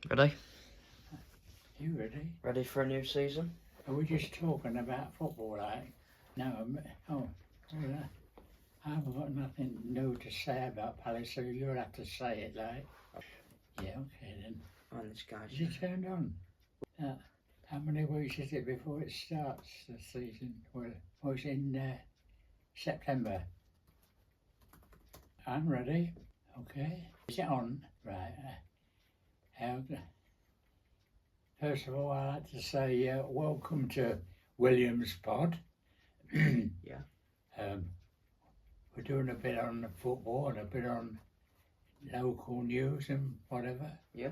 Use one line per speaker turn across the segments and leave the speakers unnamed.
Ready?
You ready?
Ready for a new season?
Are we just talking about football, like? No, well, I haven't got nothing new to say about Palace, so you'll have to say it, like. Yeah, okay then.
And this guy's
Is it turned on? How many weeks is it before it starts the season? Well, it's in September. I'm ready. Okay. Is it on? Right. First of all, I'd like to say welcome to Williams Pod.
Yeah.
We're doing a bit on the football and a bit on local news and whatever.
Yeah.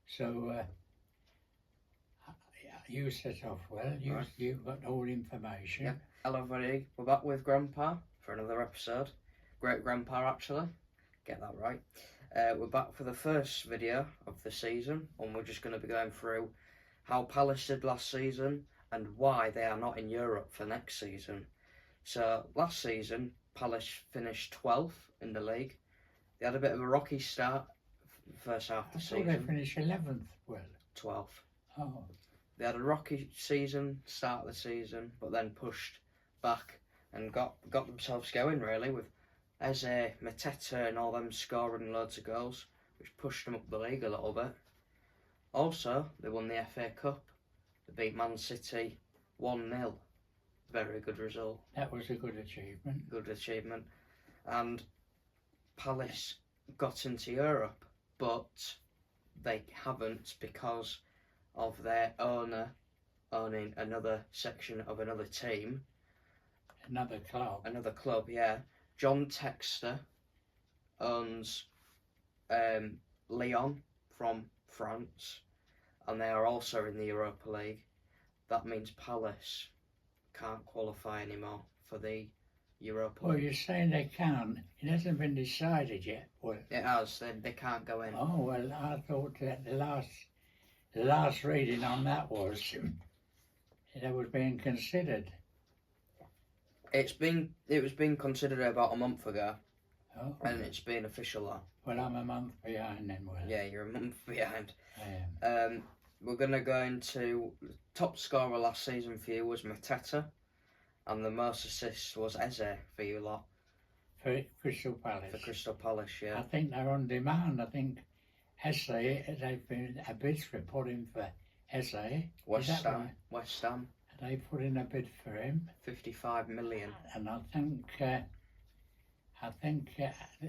So you set off well. You've got all the information.
Yeah. Hello everybody, we're back with Grandpa for another episode. Great Grandpa actually, get that right. We're back for the first video of the season, and we're just going to be going through how Palace did last season and why they are not in Europe for next season. So last season Palace finished 12th in the league. They had a bit of a rocky start first half of the season.
They finished 11th. Well,
12th.
Oh.
They had a rocky start of the season, but then pushed back and got themselves going really with Eze, Mateta and all them scoring loads of goals, which pushed them up the league a little bit. Also, they won the FA Cup. They beat Man City 1-0. Very good result.
That was a good achievement.
Good achievement. And Palace got into Europe, but they haven't because of their owner owning another section of another team.
Another club,
yeah. John Textor owns Lyon from France, and they are also in the Europa League. That means Palace can't qualify anymore for the Europa League.
Well, you're saying they can. It hasn't been decided yet. Well,
it has. They can't go in.
Oh well, I thought that the last reading on that was that was being considered.
It was being considered about a month ago,
and
it's been official now.
Well, I'm a month behind then. Well,
yeah, you're a month behind.
I am.
We're gonna go into top scorer last season for you was Mateta, and the most assists was Eze for you lot.
For Crystal Palace.
For Crystal Palace, yeah.
I think they're on demand. I think Eze, they've been a bid for putting for Eze.
West Ham. West Ham.
They put in a bid for him.
55 million.
And I think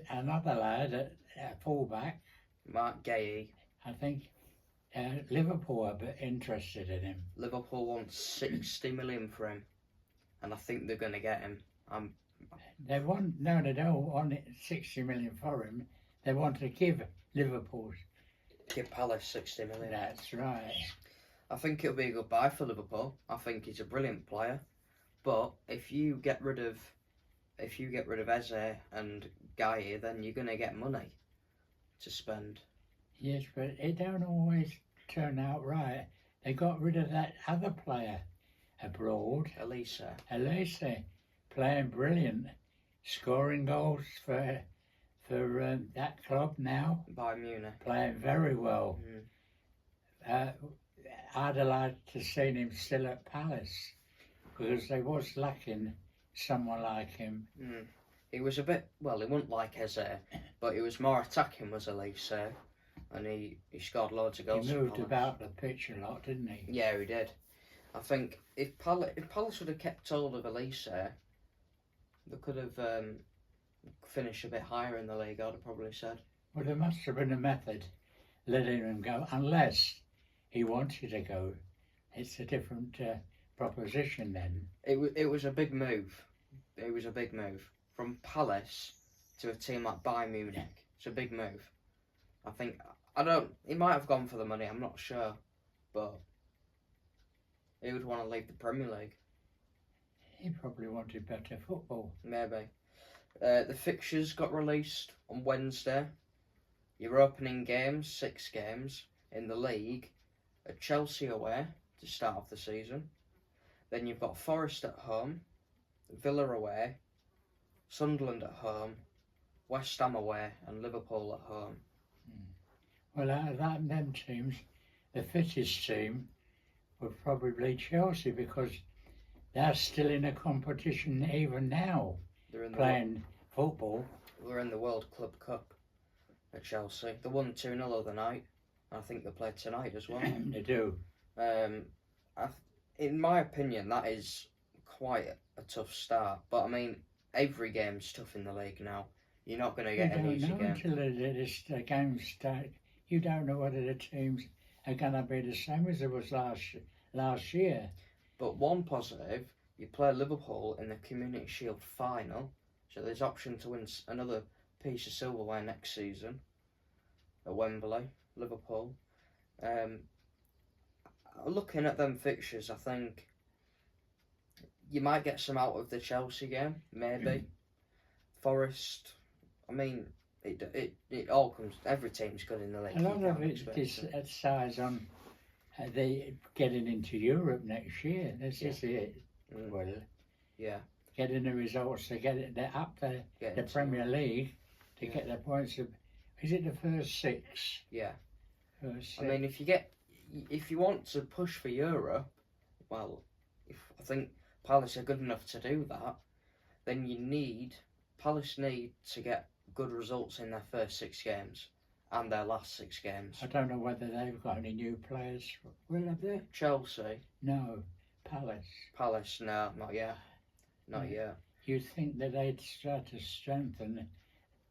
another lad at fullback,
Mark Gay.
I think Liverpool are a bit interested in him.
Liverpool want 60 million for him, and I think they're going to get him.
They don't want 60 million for him. They want to give
Palace 60 million.
That's right.
I think it'll be a good buy for Liverpool. I think he's a brilliant player, but if you get rid of Eze and Guy, then you're going to get money to spend.
Yes, but it don't always turn out right. They got rid of that other player abroad.
Elise,
playing brilliant, scoring goals for that club now.
Bayern Munich.
Playing very well. I'd have liked to seen him still at Palace because they was lacking someone like him.
He was a bit, well, he wasn't like Eze, but he was more attacking, was Elise, and he scored loads of goals.
He moved about the pitch a lot, didn't he?
Yeah, he did. I think if Palace would have kept hold of Elise, they could have finished a bit higher in the league, I'd have probably said.
Well, there must have been a method letting him go, unless he wanted to go. It's a different proposition then.
It was a big move. It was a big move. From Palace to a team like Bayern Munich. It's a big move. He might have gone for the money, I'm not sure. But he would want to leave the Premier League.
He probably wanted better football.
Maybe. The fixtures got released on Wednesday. Your opening games, 6 games in the league, are Chelsea away to start off the season. Then you've got Forest at home, Villa away, Sunderland at home, West Ham away, and Liverpool at home.
Well, out of them teams, the fittest team would probably Chelsea because they're still in a competition even now,
They're in the
playing football.
They're in the World Club Cup at Chelsea. They won 2-0 the other night. I think they play tonight as well.
They do.
In my opinion, that is quite a tough start. But I mean, every game's tough in the league now. You're not going to get an easy game.
Until the games start. You don't know whether the teams are going to be the same as it was last year.
But one positive, you play Liverpool in the Community Shield final, so there's option to win another piece of silverware next season at Wembley, Liverpool. Looking at them fixtures, I think you might get some out of the Chelsea game, maybe. Forest, I mean, it all comes. Every team's good in the league.
A lot of it decides on they getting into Europe next year. This is it. Well,
yeah,
getting the results to get it up the Premier League to get the points of. Is it the first six?
Yeah.
First six.
I mean, if you want to push for Europe, well, I think Palace are good enough to do that, then Palace need to get good results in their first 6 games and their last 6 games.
I don't know whether they've got any new players. Will have they?
Chelsea?
No. Palace?
Palace, no, not yet. Not yet.
You'd think that they'd start to strengthen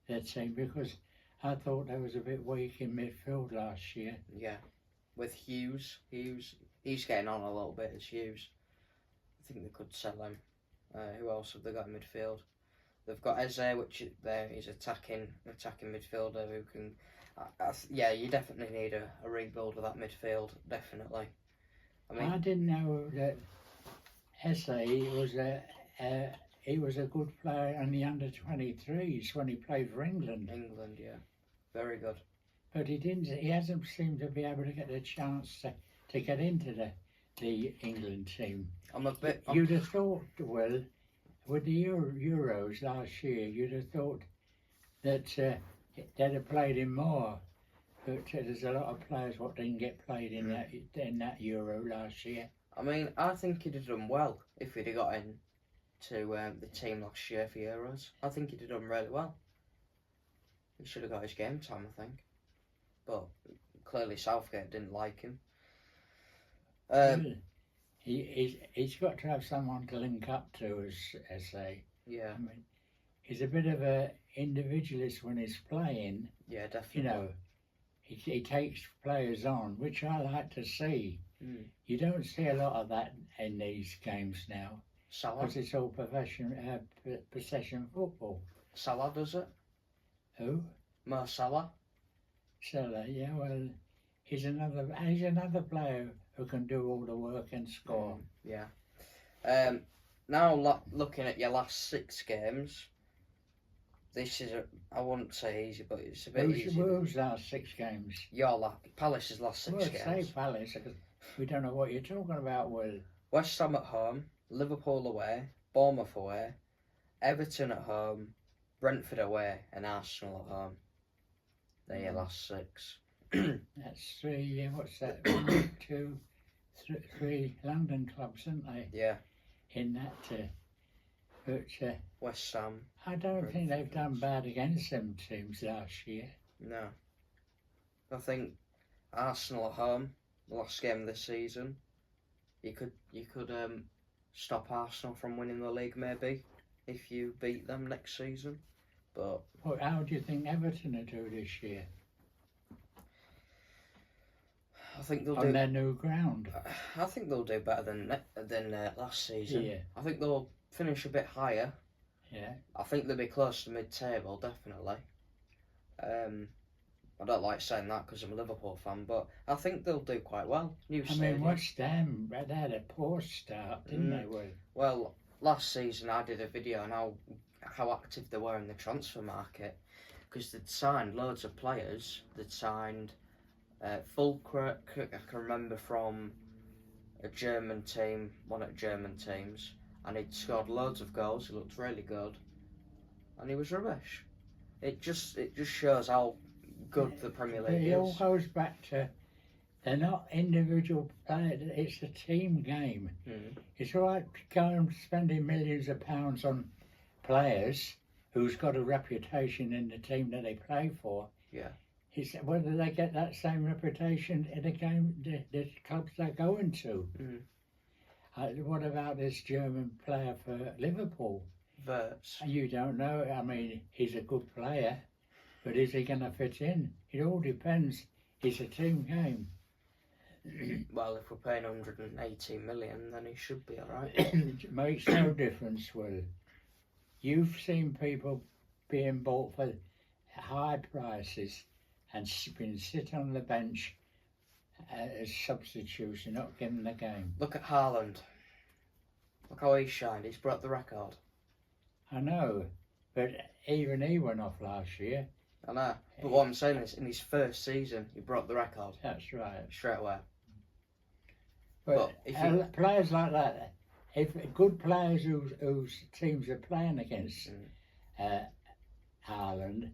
their team because I thought they was a bit weak in midfield last year.
Yeah. With Hughes, he's getting on a little bit as Hughes. I think they could sell him. Who else have they got in midfield? They've got Eze, which is attacking midfielder who can. You definitely need a rebuild of that midfield. Definitely. I mean,
I didn't know that Eze was a good player in the under-23s when he played for England.
England, yeah, very good.
But he hasn't seemed to be able to get a chance to get into the England team. You'd have thought, well, with the Euros last year, you'd have thought that they'd have played him more. But there's a lot of players what didn't get played in that Euro last year.
I mean, I think he'd have done well if he'd have got in to the team last year for Euros. I think he'd have done really well. He should have got his game time, I think. But clearly Southgate didn't like him.
He's got to have someone to link up to, as say.
Yeah.
I mean, he's a bit of a individualist when he's playing.
Yeah, definitely.
You know, he takes players on, which I like to see. You don't see a lot of that in these games now.
Salah?
Because it's all possession football.
Salah does it.
Who?
Mo Salah.
Salah, yeah, well, he's another player who can do all the work and score.
Yeah. Now looking at your last 6 games, this is I wouldn't say easy, but it's a bit easy.
Who's last 6 games?
Palace's last 6 games.
Say Palace, because we don't know what you're talking about, Will.
West Ham at home, Liverpool away, Bournemouth away, Everton at home, Brentford away, and Arsenal at home. They're your last 6.
That's 3, what's that? 1, 2, 3 London clubs, aren't they?
Yeah.
In that, but
West Ham.
I don't think they've done bad against them teams last year.
No. I think Arsenal at home, the last game of the season, you could stop Arsenal from winning the league maybe if you beat them next season. But
how do you think Everton will do this year?
I think they'll
on their new ground.
I think they'll do better than last season.
Yeah.
I think they'll finish a bit higher.
Yeah.
I think they'll be close to mid-table, definitely. I don't like saying that because I'm a Liverpool fan, but I think they'll do quite well.
I mean, West Ham, they had a poor start, didn't they?
Well, last season I did a video on how active they were in the transfer market, because they'd signed loads of players. They'd signed Fulkrug, I can remember from a German team, one of the German teams, and he'd scored loads of goals. He looked really good, and he was rubbish. It just shows how good the Premier
But
League
it all
is.
goes back to they're not individual players. It's a team game.
Mm.
It's all right going spending millions of pounds on players who's got a reputation in the team that they play for.
Yeah.
It's whether they get that same reputation in the game, the clubs they're going to.
Mm.
What about this German player for Liverpool?
Wirtz.
You don't know. I mean, he's a good player, but is he going to fit in? It all depends. It's a team game.
Well, if we're paying 118 million, then he should be alright.
It makes no difference, Will. You've seen people being bought for high prices and been sit on the bench as substitutes and not given the game.
Look at Haaland. Look how he's shined. He's brought the record.
I know, but even he went off last year.
I know. But what I'm saying is, in his first season, he broke the record
That's right.
straight away.
But
if you-
players like that, if good players whose teams are playing against Haaland,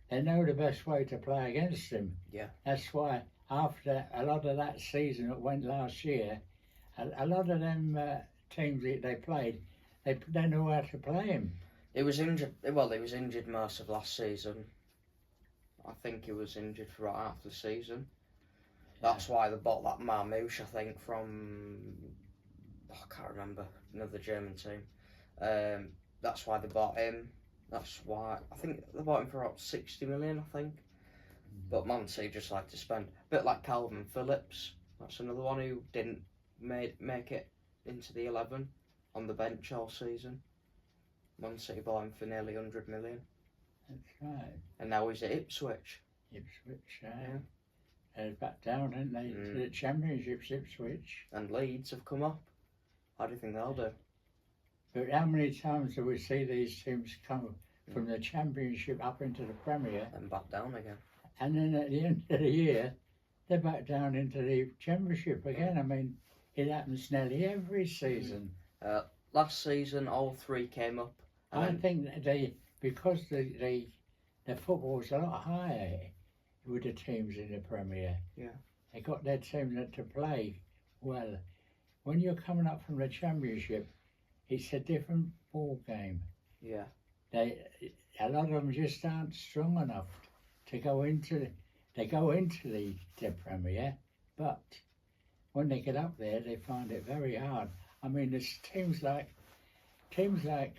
they know the best way to play against him.
Yeah.
That's why after a lot of that season that went last year, a lot of them teams that they played, they know how to play him.
He was injured. Well, he was injured most of last season. I think he was injured for about half the season. That's why they bought that Marmouche, I think, from I can't remember, another German team. That's why they bought him. That's why I think they bought him for about 60 million, I think. But Man City just like to spend. A bit like Calvin Phillips. That's another one who didn't make it into the 11 on the bench all season. Man City bought him for nearly 100 million.
That's right.
And now he's at Ipswich.
Ipswich,
Yeah.
they're back down, didn't they? To the Championships, Ipswich.
And Leeds have come up. How do you think they'll do?
But how many times do we see these teams come from the Championship up into the Premier,
And back down again.
and then at the end of the year, they're back down into the Championship again? I mean, it happens nearly every season.
Last season, all three came up.
I think that because the football's a lot higher with the teams in the Premier.
Yeah.
They got their teams to play well. When you're coming up from the Championship, it's a different ball game.
Yeah.
A lot of them just aren't strong enough to go into. They go into the Premier, but when they get up there, they find it very hard. I mean, there's teams like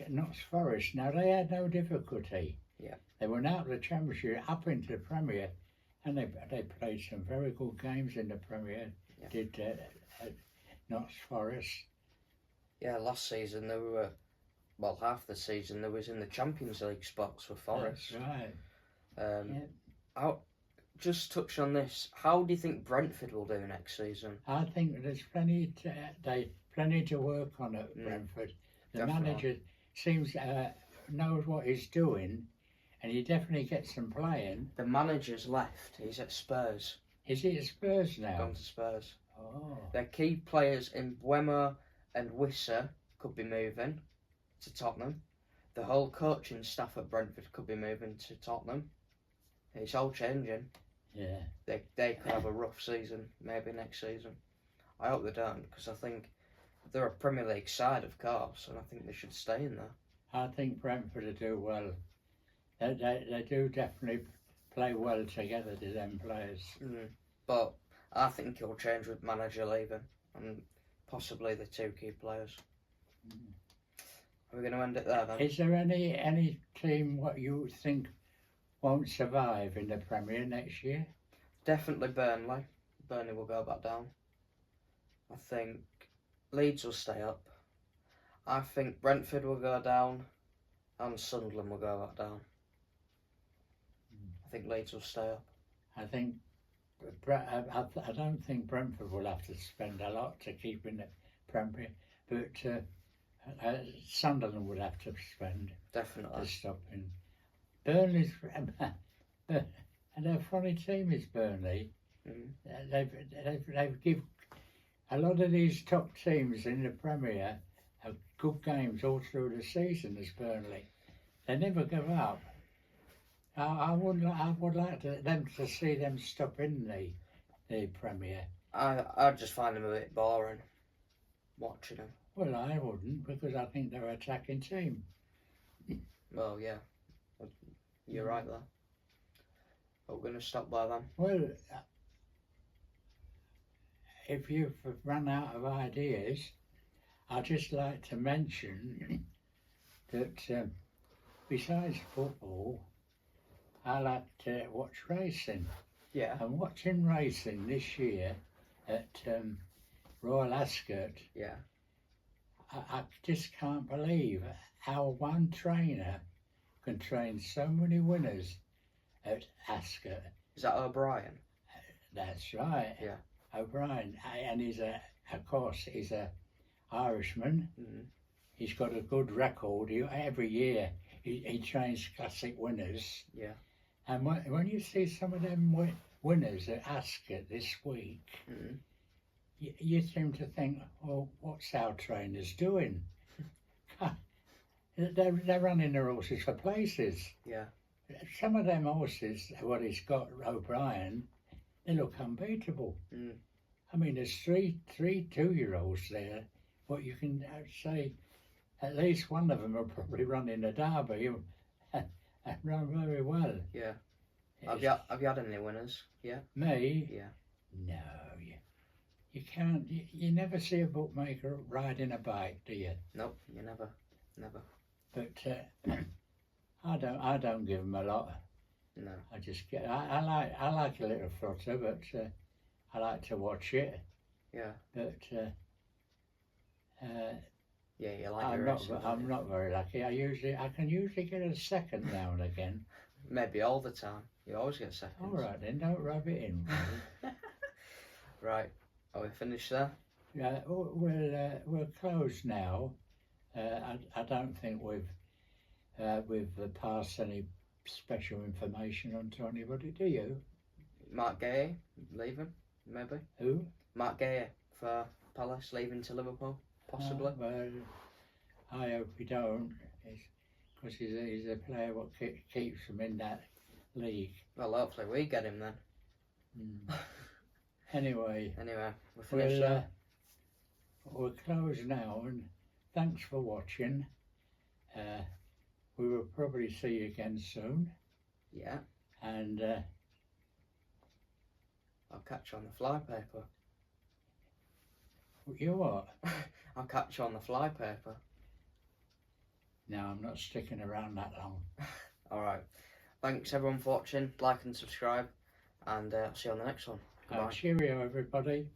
Notts Forest. Now they had no difficulty.
Yeah.
They went out of the Championship up into the Premier, and they played some very good games in the Premier.
Yeah.
Did Notts Forest.
Yeah, last season they were, well, half the season they was in the Champions League spots for Forest.
That's right. Yeah.
Just touch on this. How do you think Brentford will do next season?
I think there's plenty to work on at Brentford. The
Definitely.
manager seems knows what he's doing, and he definitely gets them playing.
The manager's left. He's at Spurs.
Is he at Spurs now?
Gone to Spurs.
Oh,
Their key players in Buemo and Wissa could be moving to Tottenham. The whole coaching staff at Brentford could be moving to Tottenham. It's all changing.
yeah.
They could have a rough season, maybe next season. I hope they don't, because I think they're a Premier League side, of course, and I think they should stay in there.
I think Brentford will do well. They do definitely play well together, to them players.
But I think it'll change with manager leaving, and possibly the two key players. Are we going to end it there then?
Is there any team what you think won't survive in the Premier next year?
Definitely Burnley. Burnley will go back down. I think Leeds will stay up. I think Brentford will go down, and Sunderland will go back down. I think Leeds will stay up.
I think I don't think Brentford will have to spend a lot to keep in the Premier, but Sunderland would have to spend to
Definitely.
stop him. Burnley's and a funny team is Burnley. They've give a lot of these top teams in the Premier have good games all through the season as Burnley. They never give up. I would like them to see them stop in the Premier.
I just find them a bit boring watching them.
Well, I wouldn't, because I think they're attacking team.
Well, yeah, you're right there. But we're going to stop by then.
Well, if you've run out of ideas, I'd just like to mention that besides football, I like to watch racing.
Yeah.
I'm watching racing this year at Royal Ascot.
Yeah.
I just can't believe how one trainer can train so many winners at Ascot.
Is that O'Brien?
That's right.
Yeah.
O'Brien, and he's of course, he's a Irishman.
Mm-hmm.
He's got a good record. Every year he trains classic winners.
Yeah.
And when you see some of them winners at Ascot this week,
Mm-hmm.
you seem to think, well, what's our trainers doing? They're running their horses for places.
Yeah.
Some of them horses, what he's got, O'Brien, they look unbeatable.
Mm.
I mean, there's three 2-year-olds there. What you can say, at least one of them will probably run in a derby and run very well.
Yeah. Have you had any winners? Yeah.
Me?
Yeah.
No, you can't. You never see a bookmaker riding a bike, do you?
Nope. You never.
But I don't give them a lot.
No.
I just get. I like a little flutter, but I like to watch it.
Yeah.
But
Yeah, you like your racing, don't
I'm
you?
not very lucky. I can usually get a second now and again.
Maybe all the time. You always get seconds.
All right then, don't rub it in.
Right. Are we finished there?
Yeah, we're closed now. I don't think we've passed any special information on to anybody, do you?
Mark Gay leaving, maybe.
Who?
Mark Gay for Palace leaving to Liverpool, possibly.
Well, I hope we don't, because he's a player what keeps him in that league.
Well, hopefully we get him then.
Mm. Anyway,
we're finished there.
We're closed now, and thanks for watching. We will probably see you again soon.
Yeah.
And
I'll catch you on the flypaper.
You what?
I'll catch you on the flypaper.
No, I'm not sticking around that long.
Alright. Thanks everyone for watching. Like and subscribe. And I'll see you on the next one. Goodbye.
Cheerio, everybody.